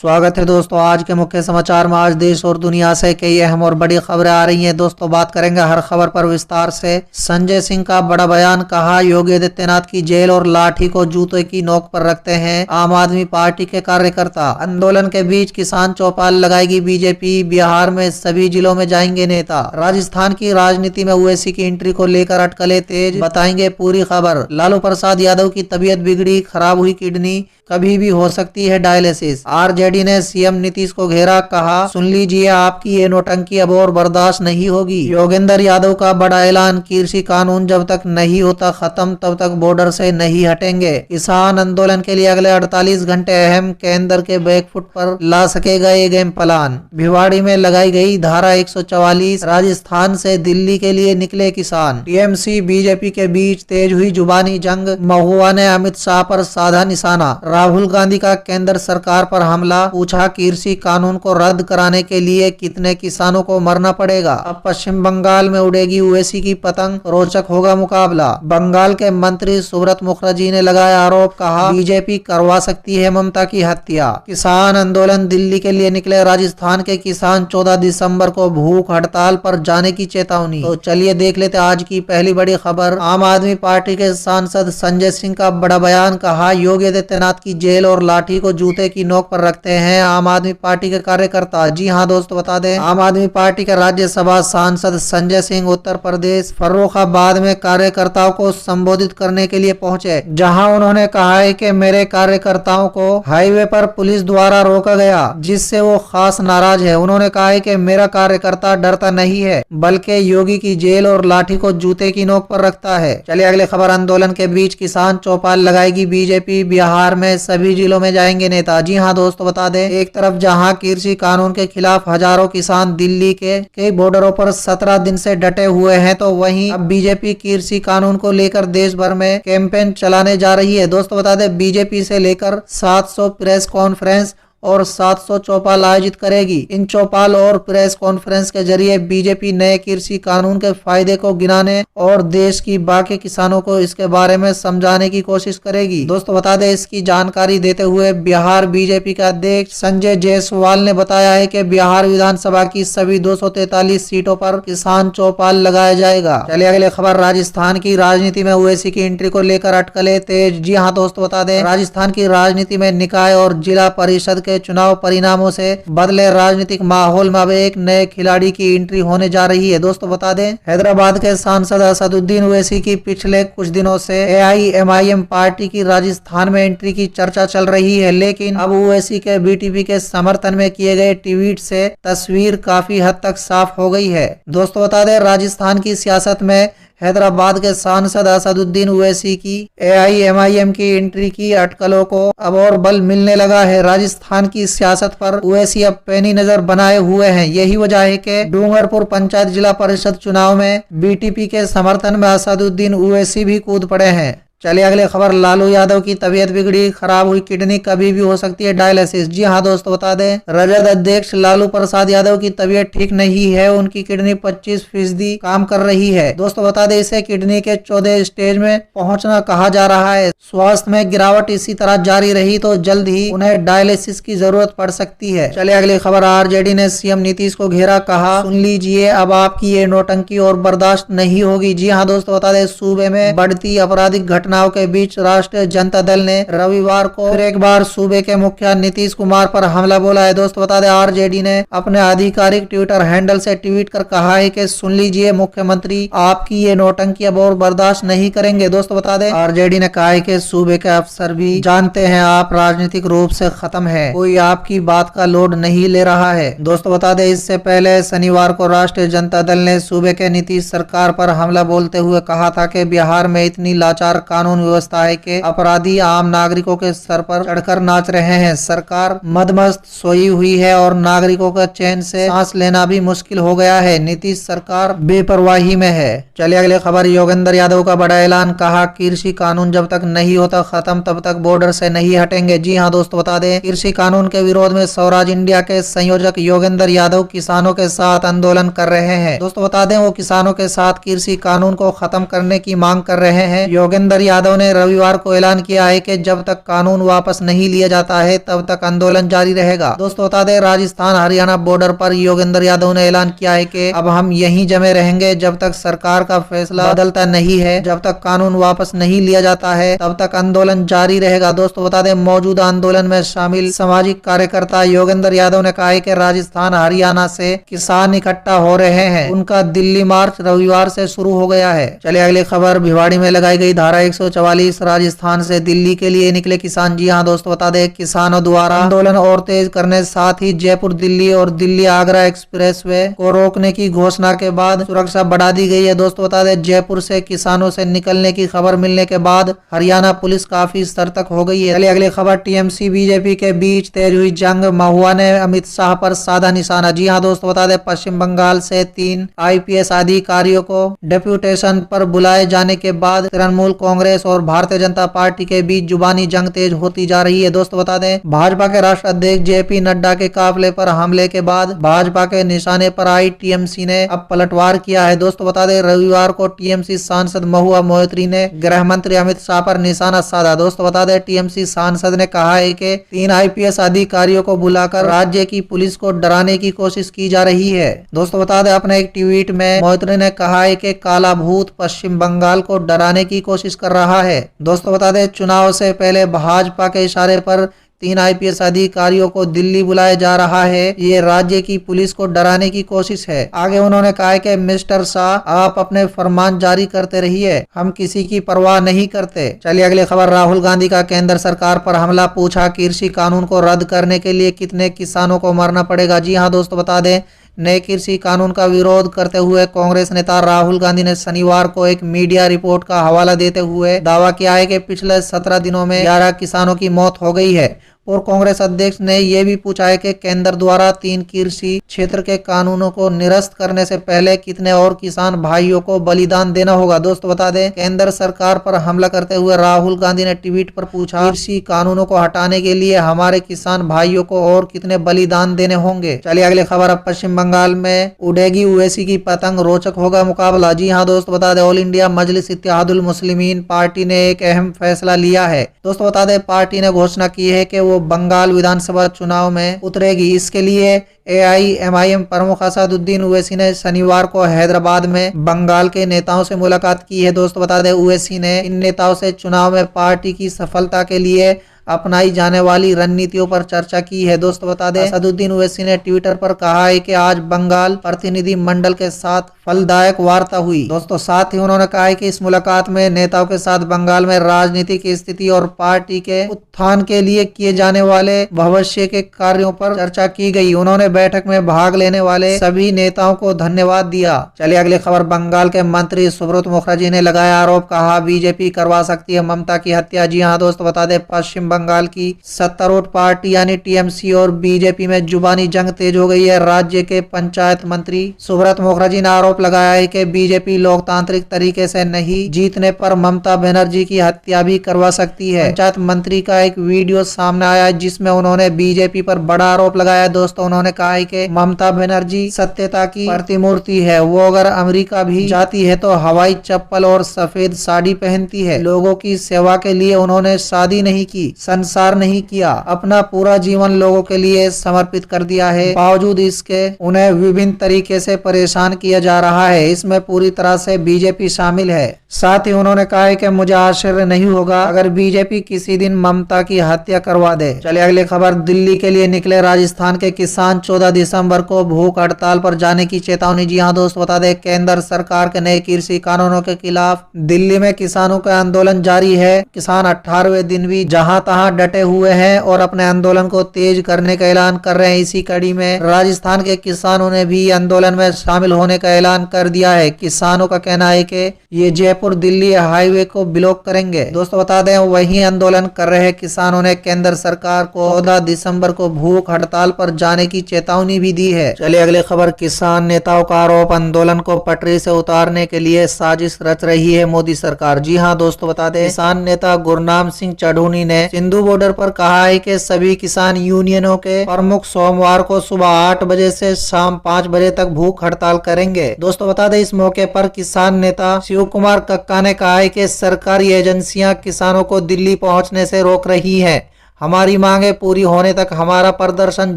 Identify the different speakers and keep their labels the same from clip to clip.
Speaker 1: स्वागत है दोस्तों आज के मुख्य समाचार में। आज देश और दुनिया से कई अहम और बड़ी खबरें आ रही हैं। दोस्तों बात करेंगे हर खबर पर विस्तार से। संजय सिंह का बड़ा बयान, कहा योगी आदित्यनाथ की जेल और लाठी को जूते की नोक पर रखते हैं आम आदमी पार्टी के कार्यकर्ता। आंदोलन के बीच किसान चौपाल लगाएगी बीजेपी, बिहार में सभी जिलों में जाएंगे नेता। राजस्थान की राजनीति में ओवैसी की एंट्री को लेकर अटकलें तेज, बताएंगे पूरी खबर। लालू प्रसाद यादव की तबीयत बिगड़ी, खराब हुई किडनी, कभी भी हो सकती है डायलिसिस। आरजेडी ने सीएम नीतीश को घेरा, कहा सुन लीजिए आपकी ये नोटंकी अब और बर्दाश्त नहीं होगी। योगेंद्र यादव का बड़ा ऐलान, कृषि कानून जब तक नहीं होता खत्म तब तक बॉर्डर से नहीं हटेंगे। किसान आंदोलन के लिए अगले 48 घंटे अहम, केंद्र के बैकफुट पर ला सकेगा ये गेम प्लान। भिवाड़ी में लगाई गई धारा 144, राजस्थान से दिल्ली के लिए निकले किसान। टीएमसी बीजेपी के बीच तेज हुई जुबानी जंग, महुआ ने अमित शाह पर साधा निशाना। राहुल गांधी का केंद्र सरकार पर हमला, पूछा कृषि कानून को रद्द कराने के लिए कितने किसानों को मरना पड़ेगा। अब पश्चिम बंगाल में उड़ेगी ओवैसी की पतंग, रोचक होगा मुकाबला। बंगाल के मंत्री सुब्रत मुखर्जी ने लगाया आरोप, कहा बीजेपी करवा सकती है ममता की हत्या। किसान आंदोलन दिल्ली के लिए निकले राजस्थान के किसान, 14 दिसंबर को भूख हड़ताल पर जाने की चेतावनी। तो चलिए देख लेते आज की पहली बड़ी खबर। आम आदमी पार्टी के सांसद संजय सिंह का बड़ा बयान, कहा योगी आदित्यनाथ की जेल और लाठी को जूते की नोक पर रखते हैं आम आदमी पार्टी के कार्यकर्ता। जी हां दोस्तों, बता दें आम आदमी पार्टी के राज्यसभा सांसद संजय सिंह उत्तर प्रदेश फर्रुखाबाद में कार्यकर्ताओं को संबोधित करने के लिए पहुंचे, जहां उन्होंने कहा है कि मेरे कार्यकर्ताओं को हाईवे पर पुलिस द्वारा रोका गया, जिससे वो खास नाराज है। उन्होंने कहा है कि मेरा कार्यकर्ता डरता नहीं है, बल्कि योगी की जेल और लाठी को जूते की नोक पर रखता है। चलिए अगले खबर। आंदोलन के बीच किसान चौपाल लगाएगी बीजेपी, बिहार में सभी जिलों में जाएंगे नेता। जी हां दोस्तों, बता दें एक तरफ जहां कृषि कानून के खिलाफ हजारों किसान दिल्ली के कई बॉर्डरों पर 17 दिन से डटे हुए हैं, तो वहीं अब बीजेपी कृषि कानून को लेकर देश भर में कैंपेन चलाने जा रही है। दोस्तों बता दें बीजेपी से लेकर 700 प्रेस कॉन्फ्रेंस और 700 चौपाल आयोजित करेगी। इन चौपाल और प्रेस कॉन्फ्रेंस के जरिए बीजेपी नए कृषि कानून के फायदे को गिनाने और देश की बाकी किसानों को इसके बारे में समझाने की कोशिश करेगी। दोस्तों बता दें इसकी जानकारी देते हुए बिहार बीजेपी के अध्यक्ष संजय जायसवाल ने बताया है कि बिहार विधानसभा की सभी 243 सीटों पर किसान चौपाल लगाया जाएगा। चलिए अगले खबर। राजस्थान की राजनीति में ओवैसी की एंट्री को लेकर अटकलें तेज। जी हाँ दोस्तों, बता दें राजस्थान की राजनीति में निकाय और जिला परिषद के चुनाव परिणामों से बदले राजनीतिक माहौल में अब एक नए खिलाड़ी की एंट्री होने जा रही है। दोस्तों बता दें हैदराबाद के सांसद असदुद्दीन ओवैसी की पिछले कुछ दिनों से एआईएमआईएम पार्टी की राजस्थान में एंट्री की चर्चा चल रही है, लेकिन अब ओवैसी के बीटीपी के समर्थन में किए गए ट्वीट से तस्वीर काफी हद तक साफ हो गई है। दोस्तों बता दें राजस्थान की सियासत में हैदराबाद के सांसद असदुद्दीन ओवैसी की एआईएमआईएम की एंट्री की अटकलों को अब और बल मिलने लगा है। राजस्थान की सियासत पर ओवैसी अब पैनी नजर बनाए हुए हैं। यही वजह है कि डूंगरपुर पंचायत जिला परिषद चुनाव में बीटीपी के समर्थन में असदुद्दीन ओवैसी भी कूद पड़े हैं। चलिए अगले खबर। लालू यादव की तबीयत बिगड़ी, खराब हुई किडनी, कभी भी हो सकती है डायलिसिस। जी हाँ दोस्तों, बता दें राजद अध्यक्ष लालू प्रसाद यादव की तबीयत ठीक नहीं है। उनकी किडनी 25% काम कर रही है। दोस्तों बता दें इसे किडनी के 14 स्टेज में पहुंचना कहा जा रहा है। स्वास्थ्य में गिरावट इसी तरह जारी रही तो जल्द ही उन्हें डायलिसिस की जरूरत पड़ सकती है। चलिए अगली खबर। आरजेडी ने सीएम नीतीश को घेरा, कहा सुन लीजिए अब आपकी ये नोटंकी और बर्दाश्त नहीं होगी। जी हाँ दोस्तों, बता दें सूबे में बढ़ती आपराधिक घटनाओं के बीच राष्ट्रीय जनता दल ने रविवार को फिर एक बार सूबे के मुखिया नीतीश कुमार पर हमला बोला है। दोस्तों बता दें आरजेडी ने अपने आधिकारिक ट्विटर हैंडल से ट्वीट कर कहा है कि सुन लीजिए मुख्यमंत्री आपकी ये नोटंकी अब और बर्दाश्त नहीं करेंगे। दोस्तों बता दें आरजेडी ने कहा है कि सूबे के अफसर भी जानते हैं आप राजनीतिक रूप से खत्म है, कोई आपकी बात का लोड नहीं ले रहा है। दोस्तों बता दें इससे पहले शनिवार को राष्ट्रीय जनता दल ने सूबे के नीतीश सरकार पर हमला बोलते हुए कहा था कि बिहार में इतनी लाचार कानून व्यवस्था है कि अपराधी आम नागरिकों के सर पर चढ़कर नाच रहे हैं। सरकार मदमस्त सोई हुई है और नागरिकों का चैन से सांस लेना भी मुश्किल हो गया है। नीतीश सरकार बेपरवाही में है। चलिए अगले खबर। योगेंद्र यादव का बड़ा ऐलान, कहा कृषि कानून जब तक नहीं होता खत्म तब तक बॉर्डर से नहीं हटेंगे। जी हाँ दोस्तों, बता दें कृषि कानून के विरोध में स्वराज इंडिया के संयोजक योगेंद्र यादव किसानों के साथ आंदोलन कर रहे हैं। दोस्तों बता दें वो किसानों के साथ कृषि कानून को खत्म करने की मांग कर रहे हैं। योगेंद्र यादव ने रविवार को ऐलान किया है कि जब तक कानून वापस नहीं लिया जाता है तब तक आंदोलन जारी रहेगा। दोस्तों बता दें, राजस्थान हरियाणा बॉर्डर पर योगेंद्र यादव ने ऐलान किया है कि अब हम यहीं जमे रहेंगे जब तक सरकार का फैसला बदलता नहीं है, जब तक कानून वापस नहीं लिया जाता है तब तक आंदोलन जारी रहेगा। दोस्तों बता दें, मौजूदा आंदोलन में शामिल सामाजिक कार्यकर्ता योगेंद्र यादव ने कहा है कि राजस्थान हरियाणा से किसान इकट्ठा हो रहे हैं, उनका दिल्ली मार्च रविवार से शुरू हो गया है। चलिए अगली खबर, भिवाड़ी में लगाई गई धारा 144, राजस्थान से दिल्ली के लिए निकले किसान। जी हाँ दोस्तों बता दें, किसानों द्वारा आंदोलन और तेज करने साथ ही जयपुर दिल्ली और दिल्ली आगरा एक्सप्रेसवे को रोकने की घोषणा के बाद सुरक्षा बढ़ा दी गई है। दोस्तों बता दें, जयपुर से किसानों से निकलने की खबर मिलने के बाद हरियाणा पुलिस काफी सतर्क हो गई है। चलिए अगली खबर, टीएमसी बीजेपी के बीच तेज हुई जंग, महुआ ने अमित शाह पर साधा निशाना। जी हाँ दोस्तों बता दें, पश्चिम बंगाल से 3 IPS अधिकारियों को डेप्यूटेशन पर बुलाए जाने के बाद तृणमूल कांग्रेस और भारतीय जनता पार्टी के बीच जुबानी जंग तेज होती जा रही है। दोस्तों बता दें, भाजपा के राष्ट्रीय अध्यक्ष JP नड्डा के काफिले पर हमले के बाद भाजपा के निशाने पर आई टीएमसी ने अब पलटवार किया है। दोस्तों बता दें, रविवार को टीएमसी सांसद महुआ मोइत्री ने गृह मंत्री अमित शाह पर निशाना साधा। दोस्तों बता दें, टीएमसी सांसद ने कहा है कि 3 IPS अधिकारियों को बुलाकर राज्य की पुलिस को डराने की कोशिश की जा रही है। दोस्तों बता दें, अपने एक ट्वीट में मोइत्री ने कहा है कि काला भूत पश्चिम बंगाल को डराने की कोशिश कर रहा है। दोस्तों बता दें, चुनाव से पहले भाजपा के इशारे पर 3 IPS अधिकारियों को दिल्ली बुलाया जा रहा है, ये राज्य की पुलिस को डराने की कोशिश है। आगे उन्होंने कहा है कि मिस्टर शाह, आप अपने फरमान जारी करते रहिए, हम किसी की परवाह नहीं करते। चलिए अगली खबर, राहुल गांधी का केंद्र सरकार पर हमला, पूछा कृषि कानून को रद्द करने के लिए कितने किसानों को मरना पड़ेगा। जी हाँ दोस्तों बता दें, नए कृषि कानून का विरोध करते हुए कांग्रेस नेता राहुल गांधी ने शनिवार को एक मीडिया रिपोर्ट का हवाला देते हुए दावा किया है कि पिछले 17 दिनों में 11 किसानों की मौत हो गई है। और कांग्रेस अध्यक्ष ने यह भी पूछा है कि केंद्र द्वारा 3 कृषि क्षेत्र के कानूनों को निरस्त करने से पहले कितने और किसान भाइयों को बलिदान देना होगा। दोस्तों बता दें, केंद्र सरकार पर हमला करते हुए राहुल गांधी ने ट्वीट पर पूछा, कृषि कानूनों को हटाने के लिए हमारे किसान भाइयों को और कितने बलिदान देने होंगे। चलिए अगली खबर, अब पश्चिम बंगाल में उड़ेगी ओवैसी की पतंग, रोचक होगा मुकाबला। जी हाँ दोस्तों बता दें, ऑल इंडिया मजलिस इत्तेहादुल मुस्लिमीन पार्टी ने एक अहम फैसला लिया है। दोस्तों बता दें, पार्टी ने घोषणा की है कि वो बंगाल विधानसभा चुनाव में उतरेगी। इसके लिए AIMIM प्रमुख असदुद्दीन ओवैसी ने शनिवार को हैदराबाद में बंगाल के नेताओं से मुलाकात की है। दोस्तों बता दें, ओवैसी ने इन नेताओं से चुनाव में पार्टी की सफलता के लिए अपनाई जाने वाली रणनीतियों पर चर्चा की है। दोस्तों बता दें, असदुद्दीन ओवैसी ने ट्विटर पर कहा है कि आज बंगाल प्रतिनिधि मंडल के साथ फलदायक वार्ता हुई। दोस्तों साथ ही उन्होंने कहा है कि इस मुलाकात में नेताओं के साथ बंगाल में राजनीतिक स्थिति और पार्टी के उत्थान के लिए किए जाने वाले भविष्य के कार्यों पर चर्चा की गई। उन्होंने बैठक में भाग लेने वाले सभी नेताओं को धन्यवाद दिया। चलिए अगली खबर, बंगाल के मंत्री सुब्रत मुखर्जी ने लगाया आरोप, कहा बीजेपी करवा सकती है ममता की हत्या। जी हाँ दोस्तों बता दें, पश्चिम बंगाल की सत्तारूढ़ पार्टी यानी टीएमसी और बीजेपी में जुबानी जंग तेज हो गई है। राज्य के पंचायत मंत्री सुब्रत मुखर्जी ने आरोप लगाया है कि बीजेपी लोकतांत्रिक तरीके से नहीं जीतने पर ममता बनर्जी की हत्या भी करवा सकती है। पंचायत मंत्री का एक वीडियो सामने आया है जिसमें उन्होंने बीजेपी पर बड़ा आरोप लगाया। दोस्तों उन्होंने कहा है कि ममता बनर्जी सत्यता की प्रतिमूर्ति है, वो अगर अमेरिका भी जाती है तो हवाई चप्पल और सफेद साड़ी पहनती है। लोगों की सेवा के लिए उन्होंने शादी नहीं की, संसार नहीं किया, अपना पूरा जीवन लोगों के लिए समर्पित कर दिया है। बावजूद इसके उन्हें विभिन्न तरीके से परेशान किया जा रहा है, इसमें पूरी तरह से बीजेपी शामिल है। साथ ही उन्होंने कहा है कि मुझे आश्चर्य नहीं होगा अगर बीजेपी किसी दिन ममता की हत्या करवा दे। चलिए अगली खबर, दिल्ली के लिए निकले राजस्थान के किसान, 14 दिसंबर को भूख हड़ताल पर जाने की चेतावनी। जी हाँ दोस्तों बता दें, केंद्र सरकार के नए कृषि कानूनों के खिलाफ दिल्ली में किसानों का आंदोलन जारी है। किसान 18वें दिन भी जहां तहां डटे हुए हैं और अपने आंदोलन को तेज करने का ऐलान कर रहे हैं। इसी कड़ी में राजस्थान के किसानों ने भी आंदोलन में शामिल होने का ऐलान कर दिया है। किसानों का कहना है कि ये जयपुर दिल्ली हाईवे को ब्लॉक करेंगे। दोस्तों बता दें, वही आंदोलन कर रहे किसानों ने केंद्र सरकार को 14 दिसंबर को भूख हड़ताल पर जाने की चेतावनी भी दी है। चलिए अगली खबर, किसान नेताओं का आरोप, आंदोलन को पटरी से उतारने के लिए साजिश रच रही है मोदी सरकार। जी हाँ दोस्तों बता दें, किसान नेता गुरनाम सिंह चढ़ूनी ने सिंधु बॉर्डर पर कहा है कि सभी किसान यूनियनों के प्रमुख सोमवार को सुबह 8 बजे से शाम 5 बजे तक भूख हड़ताल करेंगे। दोस्तों बता दें, इस मौके पर किसान नेता शिव कुमार कक्का ने कहा है कि सरकारी एजेंसियां किसानों को दिल्ली पहुंचने से रोक रही है। हमारी मांगे पूरी होने तक हमारा प्रदर्शन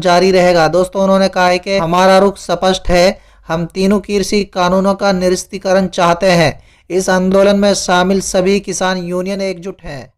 Speaker 1: जारी रहेगा। दोस्तों उन्होंने कहा है कि हमारा रुख स्पष्ट है, हम तीनों कृषि कानूनों का निरस्तीकरण चाहते हैं। इस आंदोलन में शामिल सभी किसान यूनियन एकजुट हैं।